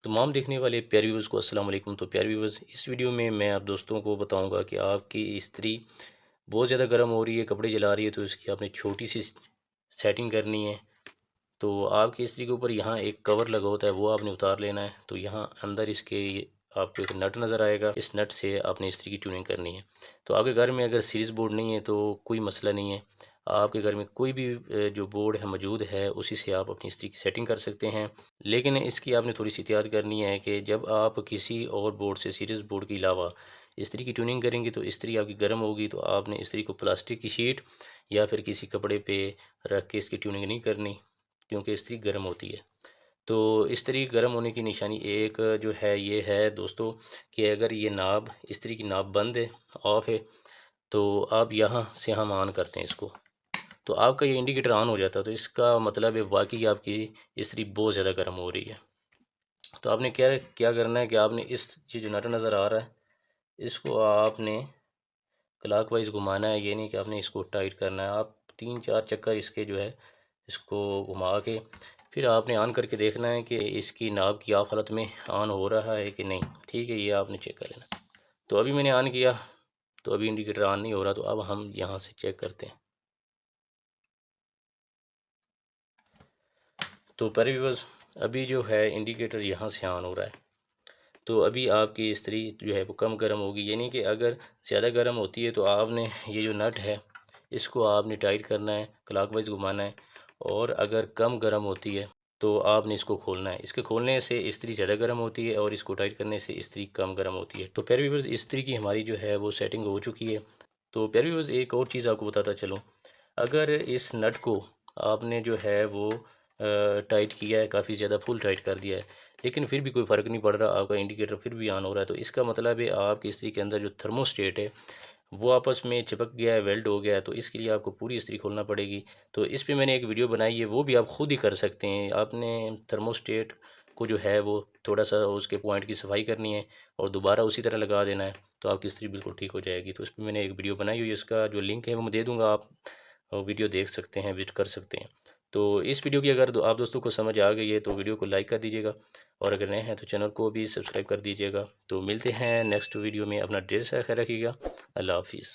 तमाम देखने वाले प्यारे व्यूअर्स को अस्सलाम वालेकुम। तो प्यारे व्यूअर्स, इस वीडियो में मैं आप दोस्तों को बताऊंगा कि आपकी इस्त्री बहुत ज़्यादा गर्म हो रही है, कपड़े जला रही है, तो इसकी आपने छोटी सी सेटिंग करनी है। तो आपकी इस्त्री के ऊपर यहाँ एक कवर लगा होता है, वो आपने उतार लेना है। तो यहाँ अंदर इसके आपको एक नट नज़र आएगा, इस नट से आपने इस्त्री की ट्यूनिंग करनी है। तो आपके घर में अगर सीरीज़ बोर्ड नहीं है तो कोई मसला नहीं है, आपके घर में कोई भी जो बोर्ड है मौजूद है उसी से आप अपनी इस्त्री की सेटिंग कर सकते हैं। लेकिन इसकी आपने थोड़ी सी एहतियात करनी है कि जब आप किसी और बोर्ड से सीरीज़ बोर्ड के अलावा इस्त्री की ट्यूनिंग करेंगे तो इस्त्री आपकी गर्म होगी। तो आपने इस्त्री को प्लास्टिक की शीट या फिर किसी कपड़े पे रख के इसकी ट्यूनिंग नहीं करनी, क्योंकि इस्त्री गर्म होती है। तो इस्त्री गर्म होने की निशानी एक जो है ये है दोस्तों, कि अगर ये नाब इस्त्री की नाब बंद है, ऑफ है, तो आप यहाँ से हम ऑन करते हैं इसको, तो आपका ये इंडिकेटर ऑन हो जाता है। तो इसका मतलब है वाकई आपकी इस्त्री बहुत ज़्यादा गर्म हो रही है। तो आपने क्या क्या करना है कि आपने इस ये जो नट नज़र आ रहा है इसको आपने क्लॉकवाइज घुमाना है। ये नहीं कि आपने इसको टाइट करना है, आप 3-4 चक्कर इसके जो है इसको घुमा के फिर आपने ऑन करके देखना है कि इसकी नाब की ऑफ हालत में ऑन हो रहा है कि नहीं। ठीक है, ये आपने चेक कर लेना। तो अभी मैंने ऑन किया तो अभी इंडिकेटर ऑन नहीं हो रहा, तो अब हम यहाँ से चेक करते हैं। तो पहले व्यूअर्स, अभी जो है इंडिकेटर यहाँ से ऑन हो रहा है। तो अभी आपकी इस्त्री जो है वो कम गर्म होगी, यानी कि अगर ज़्यादा गर्म होती है तो आपने ये जो नट है इसको आपने टाइट करना है, क्लॉकवाइज घुमाना है। और अगर कम गर्म होती है तो आपने इसको खोलना है। इसके खोलने से इस्त्री ज़्यादा गर्म होती है और इसको टाइट करने से इस्त्री कम गर्म होती है। तो प्यारे व्यूअर्स, इस्त्री की हमारी जो है वो सेटिंग हो चुकी है। तो प्यारे व्यूअर्स, एक और चीज़ आपको बताता चलूँ, अगर इस नट को आपने जो है वो टाइट किया है, काफ़ी ज़्यादा फुल टाइट कर दिया है, लेकिन फिर भी कोई फ़र्क नहीं पड़ रहा, आपका इंडिकेटर फिर भी ऑन हो रहा है, तो इसका मतलब है आपकी इस्त्री के अंदर जो थर्मोस्टेट है वो आपस में चिपक गया है, वेल्ड हो गया है। तो इसके लिए आपको पूरी इस्त्री खोलना पड़ेगी। तो इस पे मैंने एक वीडियो बनाई है, वो भी आप खुद ही कर सकते हैं। आपने थर्मोस्टेट को जो है वो थोड़ा सा उसके पॉइंट की सफाई करनी है और दोबारा उसी तरह लगा देना है, तो आपकी इस्त्री बिल्कुल ठीक हो जाएगी। तो इस पर मैंने एक वीडियो बनाई हुई है, इसका जो लिंक है वो मैं दे दूँगा, आप वीडियो देख सकते हैं, विजिट कर सकते हैं। तो इस वीडियो की अगर आप दोस्तों को समझ आ गई है तो वीडियो को लाइक कर दीजिएगा, और अगर नए हैं तो चैनल को भी सब्सक्राइब कर दीजिएगा। तो मिलते हैं नेक्स्ट वीडियो में, अपना ढेर सारा ख्याल रखिएगा। अल्लाह हाफिज़।